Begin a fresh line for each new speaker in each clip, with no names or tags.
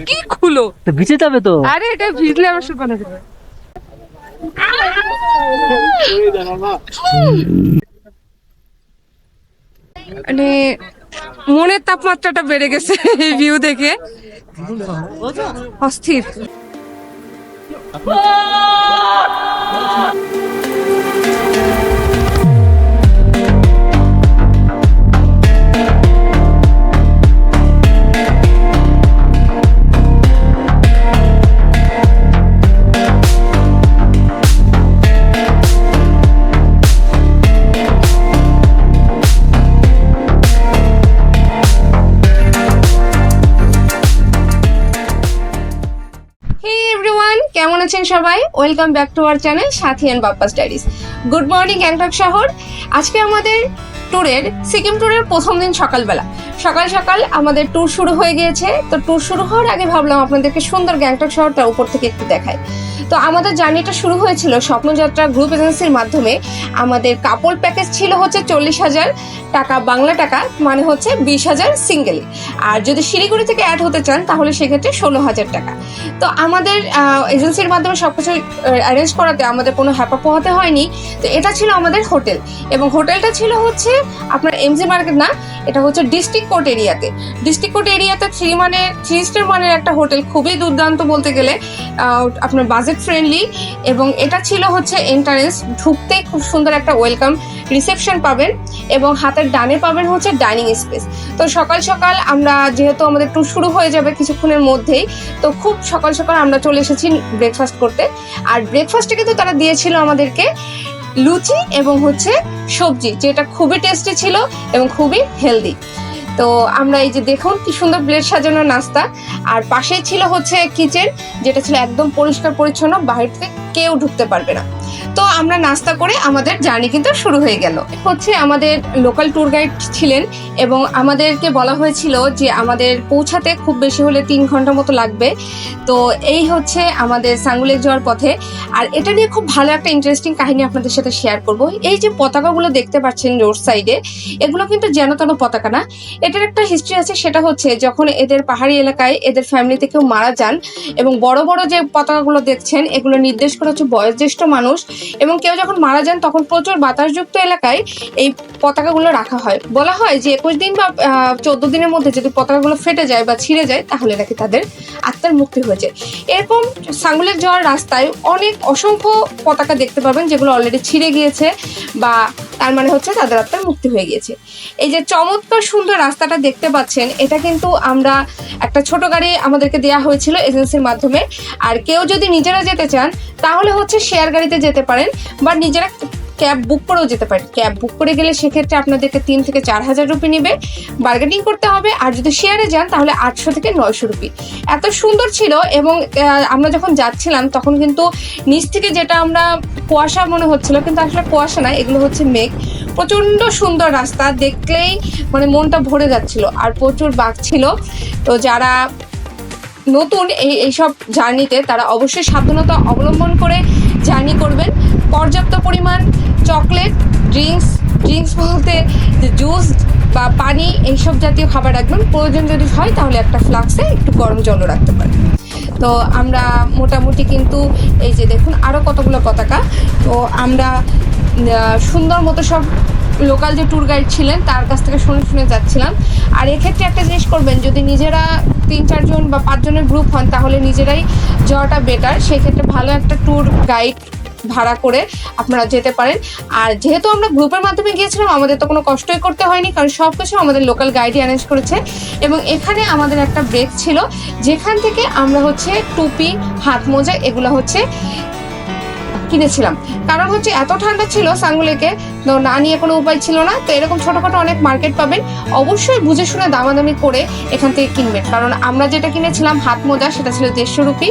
কি খুলো
তো ভিজে যাবে তো।
আরে এটা ভিজলে আমার শুকানো যাবে মানে মনের তাপমাত্রাটা বেড়ে গেছে এই ভিউ দেখে অস্থির কেমন আছেন সবাই? Welcome back to our channel Sathi and Bappa's diaries. Good morning Gangtok শহর। আজকে আমাদের ট্যুরের সিকিম ট্যুরের প্রথম দিন সকালবেলা সকাল সকাল আমাদের ট্যুর শুরু হয়ে গিয়েছে। তো ট্যুর শুরু হওয়ার আগে ভাবলাম আপনাদেরকে সুন্দর গ্যাংটক শহরটা উপর থেকে একটু দেখাই। তো আমাদের জার্নিটা শুরু হয়েছিল স্বপ্নযাত্রা গ্রুপ এজেন্সির মাধ্যমে। আমাদের কাপল প্যাকেজ ছিল হচ্ছে 40,000 টাকা বাংলা টাকা, মানে হচ্ছে 20,000 সিঙ্গেলি। আর যদি শিলিগুড়ি থেকে অ্যাড হতে চান তাহলে সেক্ষেত্রে 16,000 টাকা। তো আমাদের এজেন্সির মাধ্যমে সবকিছু অ্যারেঞ্জ করাতে আমাদের কোনো হ্যাপা পোহাতে হয়নি। তো এটা ছিল আমাদের হোটেল, এবং হোটেলটা ছিল হচ্ছে আপনার এমজি মার্কেট না, এটা হচ্ছে ডিস্ট্রিক্ট কোর্ট এরিয়াতে। ডিস্ট্রিক্ট কোর্ট এরিয়াতে 3 স্টার মানের একটা হোটেল, খুবই দুর্দান্ত বলতে গেলে, আপনার বাজেট ফ্রেন্ডলি। এবং এটা ছিল হচ্ছে এন্ট্রান্স, ঢুকতেই খুব সুন্দর একটা ওয়েলকাম রিসেপশন পাবেন, এবং হাতের ডানে পাবেন হচ্ছে ডাইনিং স্পেস। তো সকাল সকাল আমরা, যেহেতু আমাদের ট্যুর শুরু হয়ে যাবে কিছুক্ষণের মধ্যেই, তো খুব সকাল সকাল আমরা চলে এসেছি ব্রেকফাস্ট করতে। আর ব্রেকফাস্টে কিন্তু তারা দিয়েছিল আমাদেরকে লুচি এবং হচ্ছে সবজি, যেটা খুবই টেস্টি ছিল এবং খুবই হেলদি। তো আমরা এই যে দেখুন কি সুন্দর প্লেট সাজানো নাস্তা, আর পাশেই ছিল হচ্ছে কিচেন, যেটা ছিল একদম পরিষ্কার পরিচ্ছন্ন, বাইরে থেকে কেউ ঢুকতে পারবে না। তো আমরা নাস্তা করে আমাদের জার্নি কিন্তু শুরু হয়ে গেল। হচ্ছে আমাদের লোকাল ট্যুর গাইড ছিলেন, এবং আমাদেরকে বলা হয়েছিল যে আমাদের পৌঁছাতে খুব বেশি হলে 3 ঘন্টা মতো লাগবে। তো এই হচ্ছে আমাদের সাঙ্গুলেক যাওয়ার পথে। আর এটা নিয়ে খুব ভালো একটা ইন্টারেস্টিং কাহিনী আপনাদের সাথে শেয়ার করব। এই যে পতাকাগুলো দেখতে পাচ্ছেন রোড সাইডে, এগুলো কিন্তু যেন তেন পতাকা না, এটার একটা হিস্ট্রি আছে। সেটা হচ্ছে যখন এদের পাহাড়ি এলাকায় এদের ফ্যামিলিতে কেউ মারা যান, এবং বড় বড় যে পতাকাগুলো দেখছেন এগুলো নির্দেশ করে হচ্ছে বয়োজ্যেষ্ঠ মানুষ, এবং কেউ যখন মারা যান তখন প্রচুর বাতাসযুক্ত এলাকায় এই পতাকাগুলো রাখা হয়। বলা হয় যে 21 দিন বা 14 দিনের মধ্যে যদি পতাকাগুলো ফেটে যায় বা ছিঁড়ে যায় তাহলে নাকি তাদের আত্মার মুক্তি হয়ে যায়। এরকম সাঙ্গুলেক যাওয়ার রাস্তায় অনেক অসংখ্য পতাকা দেখতে পাবেন যেগুলো অলরেডি ছিঁড়ে গিয়েছে, বা তার মানে হচ্ছে তাদের আত্মার মুক্তি হয়ে গিয়েছে। এই যে চমৎকার সুন্দর রাস্তাটা দেখতে পাচ্ছেন, এটা কিন্তু আমরা একটা ছোট গাড়ি আমাদেরকে দেওয়া হয়েছিল এজেন্সির মাধ্যমে। আর কেউ যদি নিজেরা যেতে চান তাহলে হচ্ছে শেয়ার গাড়িতে যেতে পারেন, বা নিজেরা ক্যাব বুক করেও যেতে পারেন। ক্যাব বুক করে গেলে সেক্ষেত্রে আপনাদেরকে 3 থেকে 4,000 রুপি নেবে, বার্গেনিং করতে হবে। আর যদি শেয়ারে যান তাহলে 800 থেকে 900 রুপি। এত সুন্দর ছিল। এবং আমরা যখন যাচ্ছিলাম তখন কিন্তু নিচ থেকে যেটা আমরা কুয়াশা মনে হচ্ছিল, কিন্তু আসলে কুয়াশা না, এগুলো হচ্ছে মেঘ। প্রচণ্ড সুন্দর রাস্তা, দেখলেই মানে মনটা ভরে যাচ্ছিল। আর প্রচুর বাঘ ছিল। তো যারা নতুন এইসব জার্নিতে তারা অবশ্যই সাবধানতা অবলম্বন করে জার্নি করবেন। পর্যাপ্ত পরিমাণ চকলেট, ড্রিঙ্কস বলতে জুস বা পানি, এইসব জাতীয় খাবার রাখবেন। প্রয়োজন যদি হয় তাহলে একটা ফ্লাক্সে একটু গরম জলও রাখতে পারেন। তো আমরা মোটামুটি কিন্তু এই যে দেখুন আরও কতগুলো পতাকা। তো আমরা সুন্দর মতো সব লোকাল যে ট্যুর গাইড ছিলেন তার কাছ থেকে শুনে শুনে যাচ্ছিলাম। আর এক্ষেত্রে একটা জিনিস করবেন, যদি নিজেরা 3-4 জন বা 5 জনের গ্রুপ হন তাহলে নিজেরাই যাওয়াটা বেটার। সেক্ষেত্রে ভালো একটা ট্যুর গাইড ভাড়া করে আপনারা যেতে পারেন। আর যেহেতু আমরা গ্রুপের মাধ্যমে গিয়েছিলাম আমাদের তো কোনো কষ্টই করতে হয়নি, কারণ সব কিছু আমাদের লোকাল গাইডই অ্যারেঞ্জ করেছে। এবং এখানে আমাদের একটা ব্রেক ছিল, যেখান থেকে আমরা হচ্ছে টুপি, হাত মোজা এগুলো হচ্ছে কিনেছিলাম। কারণ হচ্ছে এত ঠান্ডা ছিল সাঙ্গুলেকে, তো না নিয়ে কোনো উপায় ছিল না। তো এরকম ছোটোখাটো অনেক মার্কেট পাবেন, অবশ্যই বুঝে শুনে দামাদামি করে এখান থেকে কিনবেন। কারণ আমরা যেটা কিনেছিলাম হাত মোজা সেটা ছিল 150 রুপি,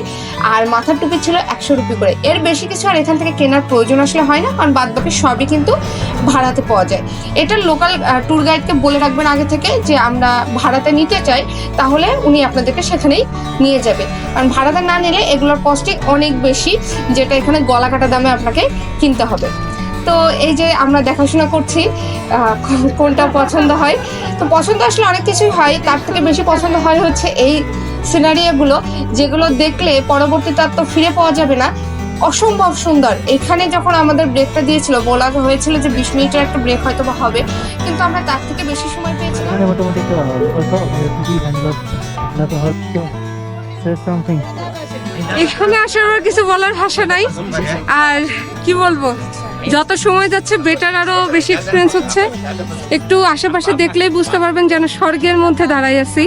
আর মাথার টুপি ছিল 100 রুপি করে। এর বেশি কিছু আর এখান থেকে কেনার প্রয়োজন আসলে হয় না, কারণ বাদবাকি সবই কিন্তু ভাড়াতে পাওয়া যায়। এটা লোকাল ট্যুর গাইডকে বলে রাখবেন আগে থেকে যে আমরা ভাড়াতে নিতে চাই, তাহলে উনি আপনাদেরকে সেখানেই নিয়ে যাবে। কারণ ভাড়াতে না নিলে এগুলোর কস্টিং অনেক বেশি, যেটা এখানে গলা কাটা দামে আপনাকে কিনতে হবে। তো এই যে আমরা দেখাশোনা করছি কোনটা পছন্দ হয়। তো পছন্দ আসলে অনেক কিছুই হয়, তার থেকে বেশি পছন্দ হয় হচ্ছে এই সিনারিওগুলো, যেগুলো দেখলে পরবর্তীতে আর তো ফিরে পাওয়া যাবে না, অসম্ভব সুন্দর। এখানে যখন আমাদের ব্রেকটা দিয়েছিল বলা হয়েছিল যে 20 মিনিটের একটা ব্রেক হয়তো বা হবে, কিন্তু আমরা তার থেকে বেশি সময় পেয়েছিলাম। এখানে আসার আর কিছু বলার ভাষা নাই, আর কি বলবো, যত সময় যাচ্ছে বেটার আরো বেশি এক্সপিরিয়েন্স হচ্ছে। একটু আশেপাশে দেখলেই বুঝতে পারবেন যেন স্বর্গের মধ্যে দাঁড়াই আছি।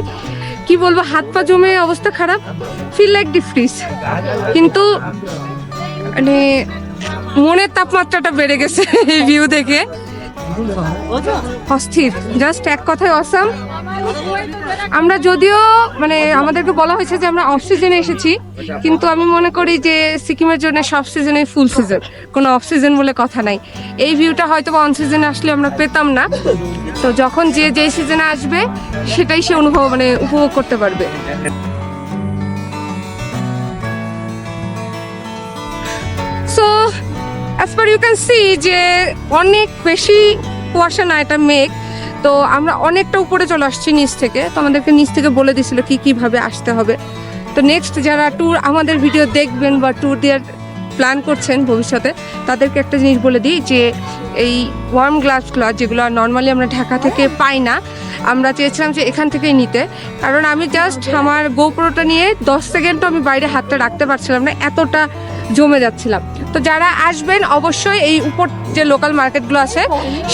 কি বলবো, হাত পা জমে অবস্থা খারাপ, ফিল লাইক ডি ফ্রিজ। কিন্তু মানে মনের তাপমাত্রাটা বেড়ে গেছে এই ভিউ দেখে, অস্থির, জাস্ট এক কথায় অসাম। আমরা যদিও মানে আমাদেরকে বলা হয়েছে যে আমরা অফ সিজনে এসেছি, কিন্তু আমি মনে করি যে সিকিমের জন্য সব সিজনে ফুল সিজন, কোনো অফ সিজন বলে কথা নাই। এই ভিউটা হয়তো বা অন সিজনে আসলে আমরা পেতাম না। তো যখন যে যেই সিজনে আসবে সেটাই সে উপভোগ করতে পারবে। So as per you can see যে অনেক বেশি কুয়াশা না, এটা মেঘ। তো আমরা অনেকটা উপরে চলে আসছি নিচ থেকে, তো আমাদেরকে নিচ থেকে বলে দিছিল কিভাবে আসতে হবে। তো নেক্সট যারা ট্যুর আমাদের ভিডিও দেখবেন বা ট্যুর দেওয়ার প্ল্যান করছেন ভবিষ্যতে, তাদেরকে একটা জিনিস বলে দিই যে এই ওয়ার্ম গ্লাভসগুলো যেগুলো নর্মালি আমরা ঢাকা থেকে পাই না, আমরা চেয়েছিলাম যে এখান থেকেই নিতে। কারণ আমি জাস্ট আমার গোপ্রোটা নিয়ে 10 সেকেন্ডও আমি বাইরে হাতটা রাখতে পারছিলাম না, এতটা জমে যাচ্ছিলাম। তো যারা আসবেন অবশ্যই এই উপর যে লোকাল মার্কেটগুলো আছে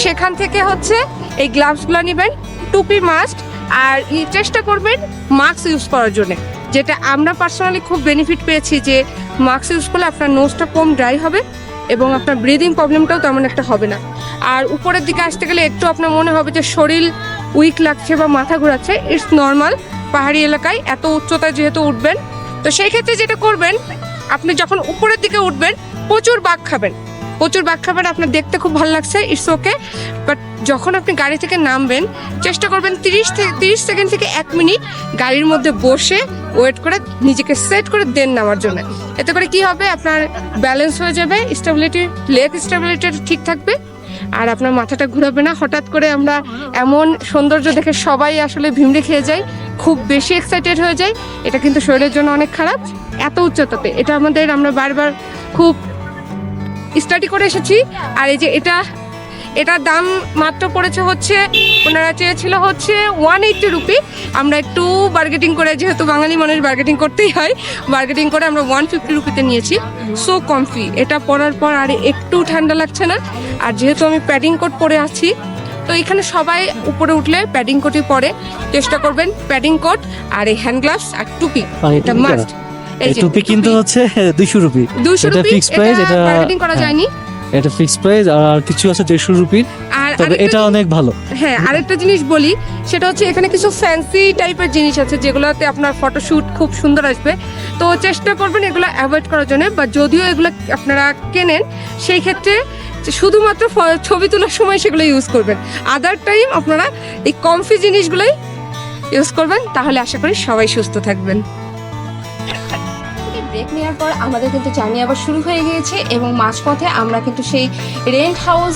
সেখান থেকে হচ্ছে এই গ্লাভসগুলো নেবেন, টুপি মাস্ট, আর চেষ্টা করবেন মাস্ক ইউজ করার জন্য। যেটা আমরা পার্সোনালি খুব বেনিফিট পেয়েছি যে মাস্ক ইউজ করলে আপনার নোজটা কম ড্রাই হবে এবং আপনার ব্রিদিং প্রবলেমটাও তেমন একটা হবে না। আর উপরের দিকে আসতে গেলে একটু আপনার মনে হবে যে শরীর উইক লাগছে বা মাথা ঘোরাচ্ছে, ইটস নর্মাল। পাহাড়ি এলাকায় এত উচ্চতায় যেহেতু উঠবেন, তো সেই ক্ষেত্রে যেটা করবেন, আপনি যখন উপরের দিকে উঠবেন প্রচুর বাঘ খাবেন, আপনার দেখতে খুব ভালো লাগছে, ইটস ওকে। বাট যখন আপনি গাড়ি থেকে নামবেন চেষ্টা করবেন 30 সেকেন্ড থেকে 1 মিনিট গাড়ির মধ্যে বসে ওয়েট করে নিজেকে সেট করে দেন নামার জন্য। এতে করে কি হবে, আপনার ব্যালেন্স হয়ে যাবে, স্টেবিলিটি, লেগ স্টেবিলিটি ঠিক থাকবে, আর আপনার মাথাটা ঘুরাবে না। হঠাৎ করে আমরা এমন সৌন্দর্য দেখে সবাই আসলে ভিমড়ে খেয়ে যাই, খুব বেশি এক্সাইটেড হয়ে যায়, এটা কিন্তু শরীরের জন্য অনেক খারাপ এত উচ্চতাতে। এটা আমরা বারবার খুব স্টাডি করে এসেছি। আর এই যে এটার দাম মাত্র পড়েছে হচ্ছে, ওনারা চেয়েছিল হচ্ছে 180 রুপি। আমরা একটু বার্গেটিং করে, যেহেতু বাঙালি মানুষ বার্গেটিং করতেই হয়, বার্গেটিং করে আমরা 150 রুপিতে নিয়েছি। সো কমফি, এটা পরার পর আর একটু ঠান্ডা লাগছে না। আর যেহেতু আমি প্যাডিং কোট পরে আছি, তো এখানে সবাই উপরে উঠলে প্যাডিং কোটই পরে, চেষ্টা করবেন প্যাডিং কোট আর এই হ্যান্ড গ্লাভস আর টুপি, এটা মাস্ট।
এই টুপি কিন্তু হচ্ছে 200 রুপি,
এটা ফিক্সড প্রাইস, এটা বার্গেটিং করা যায়নি,
এটা ফিক্সড প্রাইস। আর কিছু আছে 150 রুপি, তবে এটা অনেক ভালো।
হ্যাঁ, আরেকটা জিনিস বলি, সেটা হচ্ছে এখানে কিছু ফ্যান্সি টাইপের জিনিস আছে যেগুলোতে আপনার ফটোশুট খুব সুন্দর আসবে। তো চেষ্টা করবেন এগুলো অ্যাভয়েড করার জন্য, বা যদিও এগুলো আপনারা কেনেন সেই ক্ষেত্রে শুধুমাত্র ছবি তোলার সময় সেগুলো ইউজ করবেন, আদার টাইম আপনারা এই কমফি জিনিসগুলোই ইউজ করবেন, তাহলে আশা করি সবাই সুস্থ থাকবেন। ব্রেক নেওয়ার পর আমাদের কিন্তু জার্নি আবার শুরু হয়ে গিয়েছে, এবং মাঝপথে আমরা কিন্তু সেই রেন্ট হাউস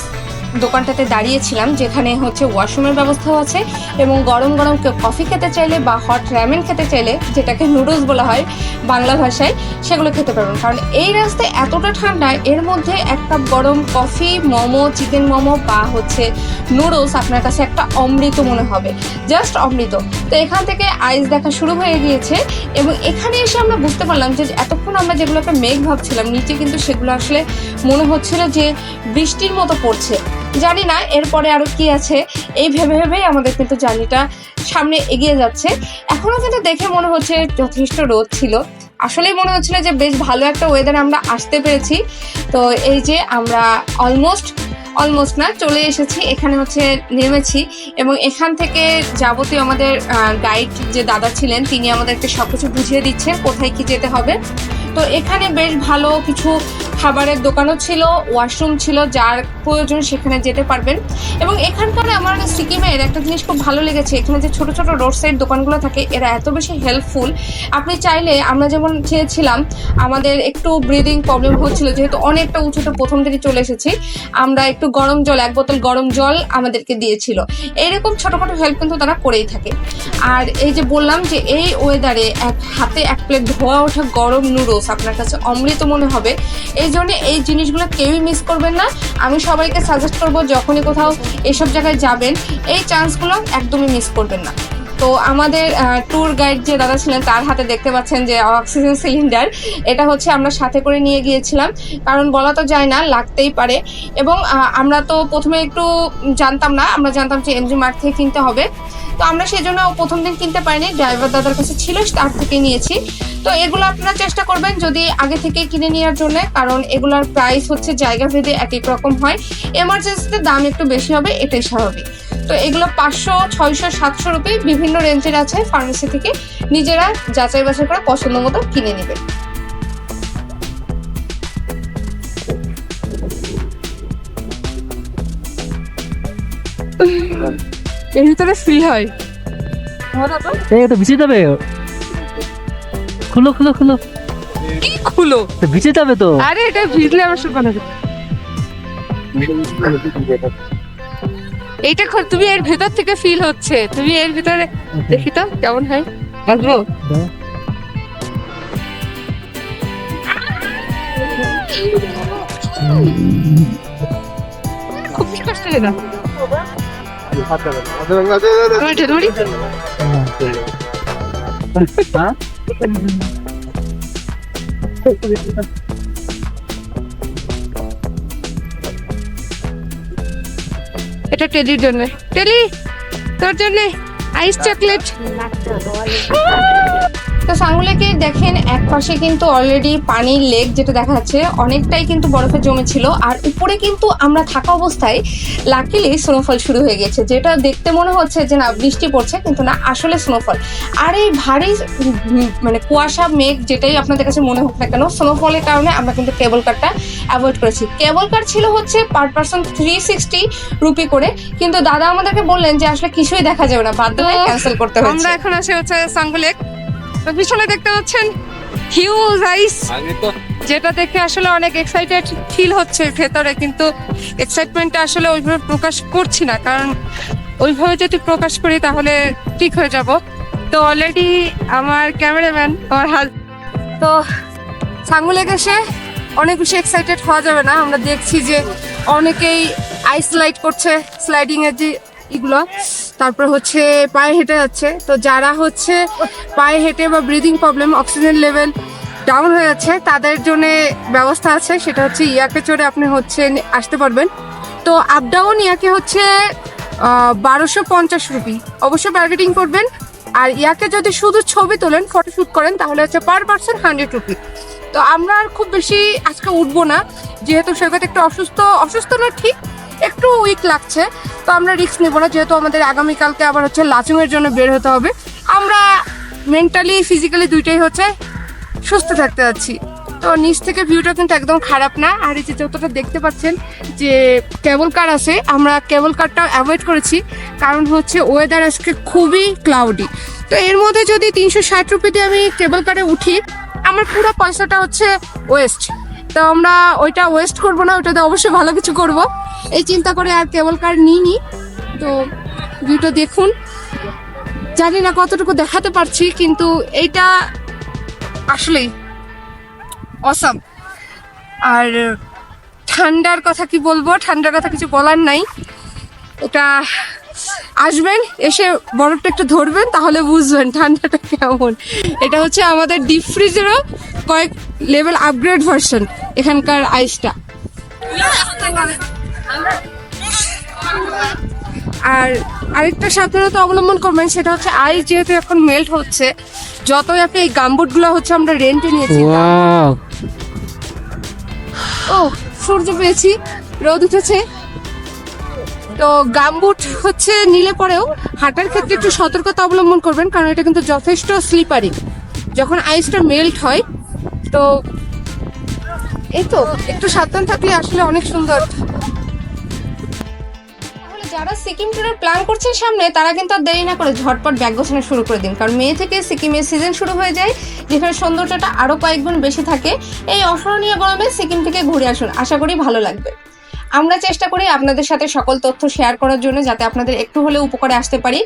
দোকানটাতে দাঁড়িয়েছিলাম, যেখানে হচ্ছে ওয়াশরুমের ব্যবস্থাও আছে, এবং গরম গরম কফি খেতে চাইলে বা হট র্যামেন খেতে চাইলে, যেটাকে নুডলস বলা হয় বাংলা ভাষায়, সেগুলো খেতে পারবেন। কারণ এই রাস্তায় এতটা ঠান্ডা, এর মধ্যে এক কাপ গরম কফি, মোমো, চিকেন মোমো বা হচ্ছে নুডলস আপনার কাছে একটা অমৃত মনে হবে, জাস্ট অমৃত। তো এখান থেকে আইস দেখা শুরু হয়ে গিয়েছে, এবং এখানে এসে আমরা বুঝতে পারলাম যে এতক্ষণ আমরা যেগুলোকে মেঘ ভাবছিলাম, নিচে কিন্তু সেগুলো আসলে মনে হচ্ছিল যে বৃষ্টির মতো পড়ছে। জানি না এরপরে আরো কি আছে, এই ভেবেই আমাদের কিন্তু জার্নিটা সামনে এগিয়ে যাচ্ছে। এখনো কিন্তু দেখে মনে হচ্ছে যথেষ্ট রোদ ছিল, আসলেই মনে হচ্ছিল যে বেশ ভালো একটা ওয়েদার আমরা আসতে পেরেছি। তো এই যে আমরা অলমোস্ট না চলে এসেছি, এখানে হচ্ছে নেমেছি, এবং এখান থেকে যাবতীয় আমাদের গাইড যে দাদা ছিলেন তিনি আমাদেরকে সবকিছু বুঝিয়ে দিচ্ছেন কোথায় কি যেতে হবে। তো এখানে বেশ ভালো কিছু খাবারের দোকানও ছিল, ওয়াশরুম ছিল, যার প্রয়োজন সেখানে যেতে পারবেন। এবং এখানকার আমার সিকিমের একটা জিনিস খুব ভালো লেগেছে, এখানে যে ছোট ছোট রোড সাইড দোকানগুলো থাকে এরা এত বেশি হেল্পফুল। আপনি চাইলে, আমরা যেমন চেয়েছিলাম, আমাদের একটু ব্রিদিং প্রবলেম হচ্ছিল যেহেতু অনেকটা উঁচুতে প্রথম থেকে চলে এসেছি, আমরা একটু গরম জল, 1 বোতল গরম জল আমাদেরকে দিয়েছিল। এইরকম ছোটোখাটো হেল্প কিন্তু তারা করেই থাকে। আর এই যে বললাম যে এই ওয়েদারে হাতে 1 প্লেট ধোয়া ওঠা গরম নুডলস আপনার কাছে অমৃত মনে হবে। এই জন্য এই জিনিসগুলো কেউই মিস করবেন না। আমি সবাইকে সাজেস্ট করবো যখনই কোথাও এইসব জায়গায় যাবেন এই চান্সগুলো একদমই মিস করবেন না। তো আমাদের ট্যুর গাইড যে দাদা ছিলেন তার হাতে দেখতে পাচ্ছেন যে অক্সিজেন সিলিন্ডার, এটা হচ্ছে আমরা সাথে করে নিয়ে গিয়েছিলাম, কারণ বলা তো যায় না, লাগতেই পারে। এবং আমরা তো প্রথমে একটু জানতাম না, আমরা জানতাম যে এমজি মার্ট থেকে কিনতে হবে, তো আমরা সেই জন্য প্রথম দিন কিনতে পারিনি, ড্রাইভার দাদার কাছে ছিল তার থেকে নিয়েছি। তো এগুলো আপনারা চেষ্টা করবেন যদি আগে থেকে কিনে নেওয়ার জন্য, কারণ এগুলোর প্রাইস হচ্ছে জায়গা ভেদে এক এক রকম হয়, এমার্জেন্সিতে দাম একটু বেশি হবে, এটাই স্বাভাবিক। তো এগুলো 500, 600, 700 রুপি বিভিন্ন রেঞ্জের আছে, ফার্মেসি থেকে নিজেরা যাচাই বাছাই করে পছন্দ মতো কিনে নেবেন। এর ভিতরে ফ্রি হয়,
এটা ভিজে যাবে, খুলো খুলো খুলো,
কি খুলো,
ভিজে যাবে তো।
আরে এটা ভিজলে আমার শুকানো যাবে। এইটা তুমি এর ভেতর থেকে ফিল হচ্ছে, তুমি এর ভিতরে দেখি তো কেমন হয়, আসবো। খুব কষ্ট হয় না, আমার ডেলিভারি এটা টেলির জন্য, টেলি তোর জন্য আইস চকলেট। তো সাঙ্গুলেকে দেখেন এক পাশে কিন্তু অলরেডি পানির লেক যেটা দেখা যাচ্ছে অনেকটাই কিন্তু বরফে জমেছিল, আর উপরে কিন্তু আমরা থাকা অবস্থায় লাকিলি স্নোফল শুরু হয়ে গেছে, যেটা দেখতে মনে হচ্ছে যে না বৃষ্টি পড়ছে, কিন্তু না, আসলে স্নোফল। আর এই ভারী মানে কুয়াশা মেঘ যেটাই আপনাদের কাছে মনে হোক না কেন, স্নোফলের কারণে আমরা কিন্তু কেবল কারটা অ্যাভয়েড করেছি। কেবল কার ছিল হচ্ছে পার পার্সন 360 রুপি করে, কিন্তু দাদা আমাদেরকে বললেন যে আসলে কিছুই দেখা যাবে না, বাধ্য হয়ে ক্যান্সেল করতে হয়েছে। আমরা এখন আসে হচ্ছে সাঙ্গুলেক, পিছনে দেখতে পাচ্ছেন হিউজ আইস, যেটা দেখে আসলে অনেক এক্সাইটেড ফিল হচ্ছে ভেতরে, কিন্তু এক্সাইটমেন্টটা আসলে ওইভাবে প্রকাশ করছি না, কারণ ওইভাবে যদি প্রকাশ করি তাহলে ঠিক হয়ে যাব। তো অলরেডি আমার ক্যামেরাম্যান আমার তো সাঙ্গুলেক এসে অনেক বেশি এক্সাইটেড হওয়া যাবে না। আমরা দেখছি যে অনেকেই আইস স্লাইড করছে, স্লাইডিং এর যে এগুলো, তারপর হচ্ছে পায়ে হেঁটে যাচ্ছে। তো যারা হচ্ছে পায়ে হেঁটে বা breathing problem, oxygen level down হয়ে যাচ্ছে, তাদের জন্য ব্যবস্থা আছে, সেটা হচ্ছে ইয়াকে চড়ে আপনি হচ্ছে আসতে পারবেন। তো আপ ডাউন ইয়াকে হচ্ছে 1250 রুপি, অবশ্যই বার্গেটিং করবেন। আর ইয়াকে যদি শুধু ছবি তোলেন, ফটোশ্যুট করেন, তাহলে হচ্ছে পার পার্সন 100 রুপি। তো আমরা আর খুব বেশি আজকে উঠবো না, যেহেতু সৈকত একটু অসুস্থ না, ঠিক একটু উইক লাগছে, তো আমরা রিস্ক নেবো না, যেহেতু আমাদের আগামীকালকে আবার হচ্ছে লাচুংয়ের জন্য বের হতে হবে। আমরা মেন্টালি ফিজিক্যালি দুইটাই হচ্ছে সুস্থ থাকতে যাচ্ছি। তো নিচ থেকে ভিউটা কিন্তু একদম খারাপ না। আর এই যে যতটা দেখতে পাচ্ছেন যে কেবল কার আছে, আমরা কেবল কারটা অ্যাভয়েড করেছি, কারণ হচ্ছে ওয়েদার আজকে খুবই ক্লাউডি। তো এর মধ্যে যদি 360 রুপি দিয়ে আমি কেবল কারে উঠি, আমার পুরো পয়সাটা হচ্ছে ওয়েস্ট। তো আমরা ওইটা ওয়েস্ট করবো না, ওইটাতে অবশ্যই ভালো কিছু করব, এই চিন্তা করে আর কেবল কার নিইনি। তো ভিউটা দেখুন, জানি না কতটুকু দেখাতে পারছি, কিন্তু এইটা আসলেই অসাম। আর ঠান্ডার কথা কি বলবো, ঠান্ডার কথা কিছু বলার নাই। এটা আসবেন, এসে বরফটা একটু ধরবেন, তাহলে বুঝবেন ঠান্ডাটা কেমন। এটা হচ্ছে আমাদের ডিপ ফ্রিজেরও কয়েক লেভেল আপগ্রেড ভার্সন এখানকার আইসটা। আর আরেকটা সাবধানতা অবলম্বন করবেন, সেটা হচ্ছে আইস যেহেতু এখন মেল্ট হচ্ছে, যতই আপনি এই গামবুটগুলো হচ্ছে আমরা রেন্টে নিয়েছি। ও সূর্য পেয়েছি, রোদ উঠেছে। তো গামবুট হচ্ছে নিলে পরেও হাঁটার ক্ষেত্রে একটু সতর্কতা অবলম্বন করবেন, কারণ এটা কিন্তু যথেষ্ট স্লিপারি। যখন আইসটা মেল্ট হয়, তো এই তো একটু সাবধান থাকলে আসলে অনেক সুন্দর। তাহলে যারা সিকিম ট্যুরের প্ল্যান করছেন সামনে, তারা কিন্তু আর দেরি না করে ঝটপট ব্যাগ গোছানো শুরু করে দিন, কারণ মে থেকে সিকিমের সিজন শুরু হয়ে যায়, যেখানে সৌন্দর্যটা আরো কয়েক গুণ বেশি থাকে। এই অসহনীয় গরমে সিকিম থেকে ঘুরে আসুন, আশা করি ভালো লাগবে। আমরা চেষ্টা করি আপনাদের সাথে সকল তথ্য শেয়ার করার জন্য, যাতে আপনাদের একটু হলেও উপকারে আসতে পারি।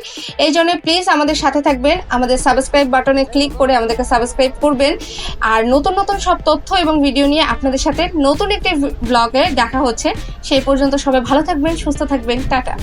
এই জন্য প্লিজ আমাদের সাথে থাকবেন, আমাদের সাবস্ক্রাইব বাটনে ক্লিক করে আমাদেরকে সাবস্ক্রাইব করবেন। আর নতুন নতুন সব তথ্য এবং ভিডিও নিয়ে আপনাদের সাথে নতুন একটি ব্লগে দেখা হচ্ছে। সেই পর্যন্ত সবাই ভালো থাকবেন, সুস্থ থাকবেন, টাটা।